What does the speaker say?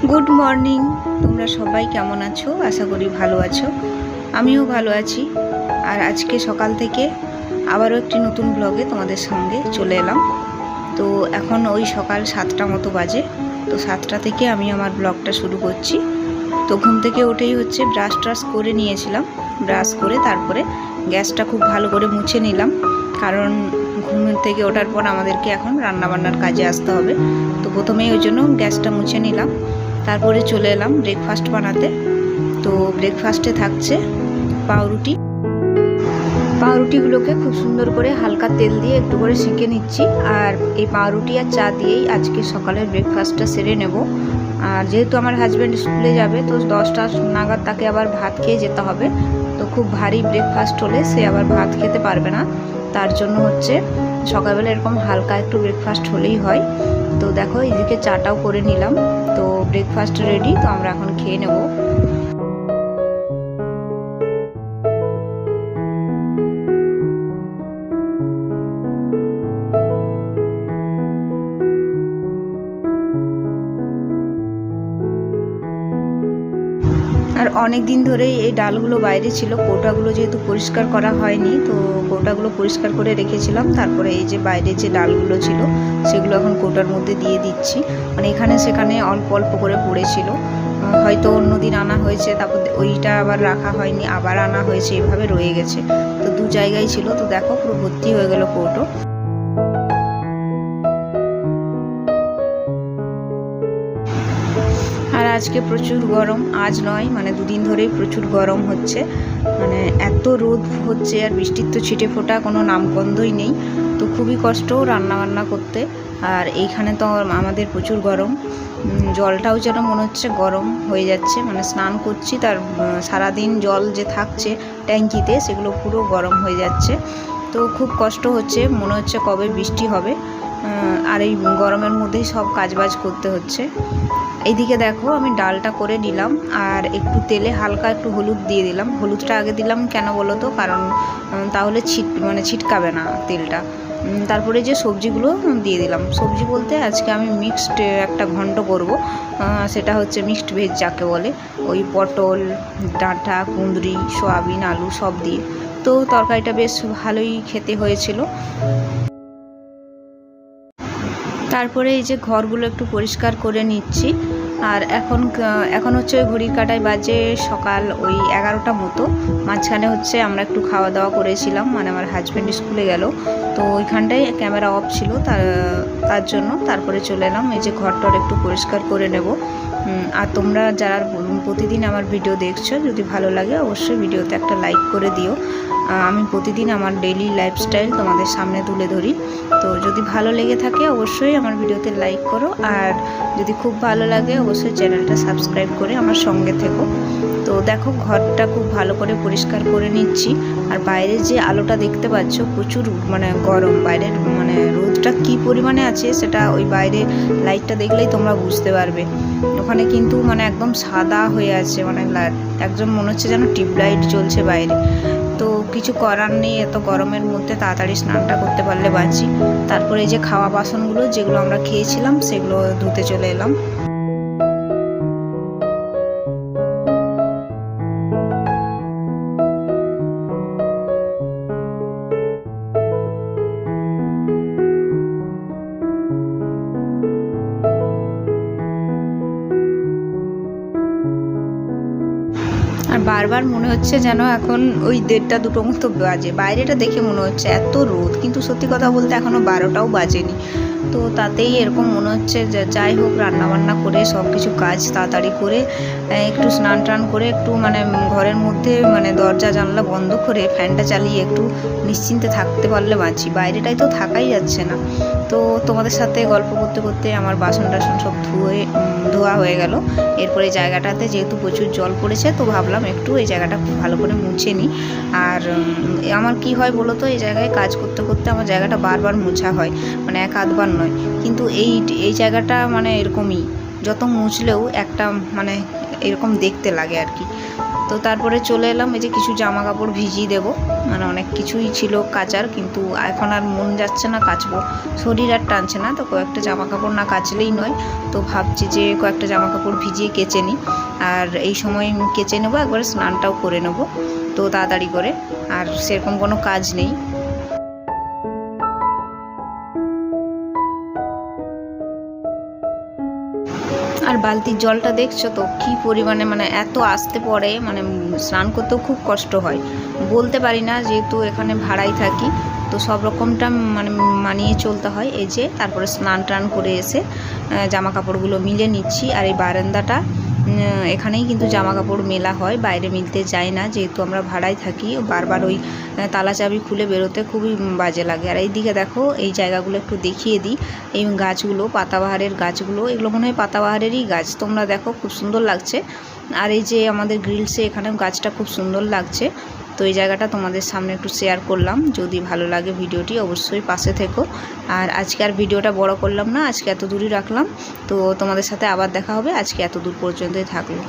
Good morning. তোমরা সবাই কেমন আছো? আশা করি ভালো আছো। আমিও ভালো আছি। আর আজকে সকাল থেকে আবারও একটি নতুন ব্লগে তোমাদের সঙ্গে চলে এলাম। তো এখন ওই সকাল 7টা মতো বাজে। তো 7টা থেকে আমি আমার ব্লগটা শুরু করছি। তো ঘুম থেকে উঠেই হচ্ছে ব্রাশ করে নিয়েছিলাম। ব্রাশ করে তারপরে গ্যাসটা খুব ভালো করে মুছে নিলাম, কারণ ঘুম থেকে ওঠার পর আমাদেরকে এখন রান্নাবান্নার কাজে আসতে হবে। তো প্রথমেই ওই জন্য গ্যাসটা মুছে নিলাম, তারপরে চলে এলাম ব্রেকফাস্ট বানাতে। তো ব্রেকফাস্টে থাকছে পাউরুটিগুলোকে খুব সুন্দর করে হালকা তেল দিয়ে একটু করে সেঁকে নিচ্ছি। আর এই পাউরুটি আর চা দিয়েই আজকে সকালের ব্রেকফাস্টটা সেরে নেব। আর যেহেতু আমার হাজব্যান্ড স্কুলে যাবে, তো 10টা নাগাদ তাকে আবার ভাত খেয়ে যেতে হবে। তো খুব ভারী ব্রেকফাস্ট হলে সে আবার ভাত খেতে পারবে না, তার জন্য হচ্ছে সকালবেলা এরকম হালকা একটু ব্রেকফাস্ট হলেই হয়। তো দেখো এদিকে চাটাও করে নিলাম। তো ব্রেকফাস্ট রেডি, তো আমরা এখন খেয়ে নেব। আর অনেক দিন ধরেই এই ডালগুলো বাইরে ছিল, কৌটাগুলো যেহেতু পরিষ্কার করা হয়নি, তো কৌটাগুলো পরিষ্কার করে রেখেছিলাম। তারপরে এই যে বাইরে যে ডালগুলো ছিল সেগুলো এখন কৌটার মধ্যে দিয়ে দিচ্ছি। মানে এখানে সেখানে অল্প অল্প করে পড়েছিল, হয়তো অন্য দিন আনা হয়েছে, তারপর ওইটা আবার রাখা হয়নি, আবার আনা হয়েছে, এভাবে রয়ে গেছে। তো দু জায়গায় ছিল। তো দেখো পুরো ভর্তি হয়ে গেল কৌটো। আর আজকে প্রচুর গরম, আজ নয় মানে দুদিন ধরেই প্রচুর গরম হচ্ছে। মানে এত রোদ হচ্ছে, আর বৃষ্টির তো ছিটে ফোটা কোনো নামগন্ধই নেই। তো খুবই কষ্ট রান্নাবান্না করতে। আর এইখানে তো আমাদের প্রচুর গরম, জলটাও যেন মনে হচ্ছে গরম হয়ে যাচ্ছে। মানে স্নান করছি, তার সারাদিন জল যে থাকছে ট্যাঙ্কিতে সেগুলো পুরো গরম হয়ে যাচ্ছে। তো খুব কষ্ট হচ্ছে, মনে হচ্ছে কবে বৃষ্টি হবে। আর এই গরমের মধ্যেই সব কাজবাজ করতে হচ্ছে। এইদিকে দেখো আমি ডালটা করে নিলাম, আর একটু তেলে হালকা একটু হলুদ দিয়ে দিলাম। হলুদটা আগে দিলাম কেন বলো তো, কারণ তাহলে ছিটকাবে না তেলটা। তারপরে যে সবজিগুলো দিয়ে দিলাম। সবজি বলতে আজকে আমি মিক্সড একটা ঘন্ট করব। সেটা হচ্ছে মিক্সড ভেজ যাকে বলে, ওই পটল, ডাঁটা, কুঁদরি, সয়াবিন, আলু সব দিয়ে। তো তরকারিটা বেশ ভালোই খেতে হয়েছিল। তারপরে এই যে ঘরগুলো একটু পরিষ্কার করে নিচ্ছি। আর এখন হচ্ছে ওই ঘড়ির কাঁটায় বাজে সকাল ওই 11টা মতো। মাঝখানে হচ্ছে আমরা একটু খাওয়া দাওয়া করেছিলাম, মানে আমার হাজব্যান্ড স্কুলে গেল, তো ওইখানটায় ক্যামেরা অফ ছিল, তার জন্য তারপরে চলে এলাম। এই যে ঘরটার একটু পরিষ্কার করে নেব। আর তোমরা যারা প্রতিদিন আমার ভিডিও দেখছো, যদি ভালো লাগে অবশ্যই ভিডিওতে একটা লাইক করে দিও। আমি প্রতিদিন আমার ডেইলি লাইফস্টাইল তোমাদের সামনে তুলে ধরি। তো যদি ভালো লেগে থাকে অবশ্যই আমার ভিডিওতে লাইক করো, আর যদি খুব ভালো লাগে অবশ্যই চ্যানেলটা সাবস্ক্রাইব করে আমার সঙ্গে থেকো। তো দেখো ঘরটা খুব ভালো করে পরিষ্কার করে নিচ্ছি। আর বাইরে যে আলোটা দেখতে পাচ্ছ প্রচুর মানে গরম, বাইরের মানে রোদটা কি পরিমাণে আছে সেটা ওই বাইরে লাইটটা দেখলেই তোমরা বুঝতে পারবে। ওখানে কিন্তু মানে একদম সাদা হয়ে আছে, মানে একদম মনে হচ্ছে যেন টিউবলাইট জ্বলছে বাইরে। তো কিছু করার নেই, এত গরমের মধ্যে তাড়াতাড়ি স্নানটা করতে পারলে বাঁচি। তারপরে এই যে খাওয়া বাসনগুলো যেগুলো আমরা খেয়েছিলাম সেগুলো ধুতে চলে এলাম। আর বারবার মনে হচ্ছে যেন এখন ওই 1:30-2টো মতো বাজে। বাইরেটা দেখে মনে হচ্ছে এত রোদ, কিন্তু সত্যি কথা বলতে এখনও 12টাও বাজেনি। তো তাতেই এরকম মনে হচ্ছে যে যাই হোক রান্নাবান্না করে সব কিছু কাজ তাড়াতাড়ি করে একটু স্নান টান করে একটু মানে ঘরের মধ্যে মানে দরজা জানলা বন্ধ করে ফ্যানটা চালিয়ে একটু নিশ্চিন্তে থাকতে পারলে বাঁচি। বাইরেটাই তো থাকাই যাচ্ছে না। তো তোমাদের সাথে গল্প করতে করতে আমার বাসন টাসন সব ধোয়া হয়ে গেল। এরপরে জায়গাটাতে যেহেতু প্রচুর জল পড়েছে, তো ভাবলাম একটু এই জায়গাটা খুব ভালো করে মুছে নিই। আর আমার কি হয় বলো তো, এই জায়গায় কাজ করতে করতে আমার জায়গাটা বারবার মোছা হয়, মানে এক আধবার নয়। কিন্তু এই জায়গাটা মানে এরকমই, যত মুছলেও একটা মানে এরকম দেখতে লাগে আর কি। তো তারপরে চলে এলাম, এই যে কিছু জামা কাপড় ভিজিয়ে দেবো, মানে অনেক কিছুই ছিল কাচার, কিন্তু এখন আর মন যাচ্ছে না কাচবো, শরীর আর টানছে না, তো কয়েকটা জামা কাপড় না কাচলেই নয়। তো ভাবছি যে কয়েকটা জামা কাপড় ভিজিয়ে কেচে নিই, আর এই সময় কেচে নেবো, একবারে স্নানটাও করে নেবো তো তাড়াতাড়ি করে, আর সেরকম কোনো কাজ নেই। আর বালতির জলটা দেখছো তো কী পরিমাণে, মানে এত আসতে পড়ে, মানে স্নান করতেও খুব কষ্ট হয়, বলতে পারি না, যেহেতু এখানে ভাড়াই থাকি, তো সব রকমটা মানে মানিয়ে চলতে হয়। এই যে তারপরে স্নান টান করে এসে জামা কাপড়গুলো মিলে নিচ্ছি। আর এই বারান্দাটা এখানেই কিন্তু জামা কাপড় মেলা হয়, বাইরে মিলতে যায় না, যেহেতু আমরা ভাড়ায় থাকি, বারবার ওই তালা চাবি খুলে বেরোতে খুবই বাজে লাগে। আর এইদিকে দেখো, এই জায়গাগুলো একটু দেখিয়ে দিই, এই গাছগুলো পাতাবাহারের গাছগুলো, এগুলো মনে হয় পাতাবাহারেরই গাছ, তোমরা দেখো খুব সুন্দর লাগছে। আর এই যে আমাদের গ্রিলসে এখানেও গাছটা খুব সুন্দর লাগছে। তো এই জায়গাটা তোমাদের সামনে একটু শেয়ার করলাম, যদি ভালো লাগে ভিডিওটি অবশ্যই পাশে থেকো। আর আজকে আর ভিডিওটা বড় করলাম না, আজকে এত দূরই রাখলাম। তো তোমাদের সাথে আবার দেখা হবে, আজকে এত দূর পর্যন্তই থাকলো।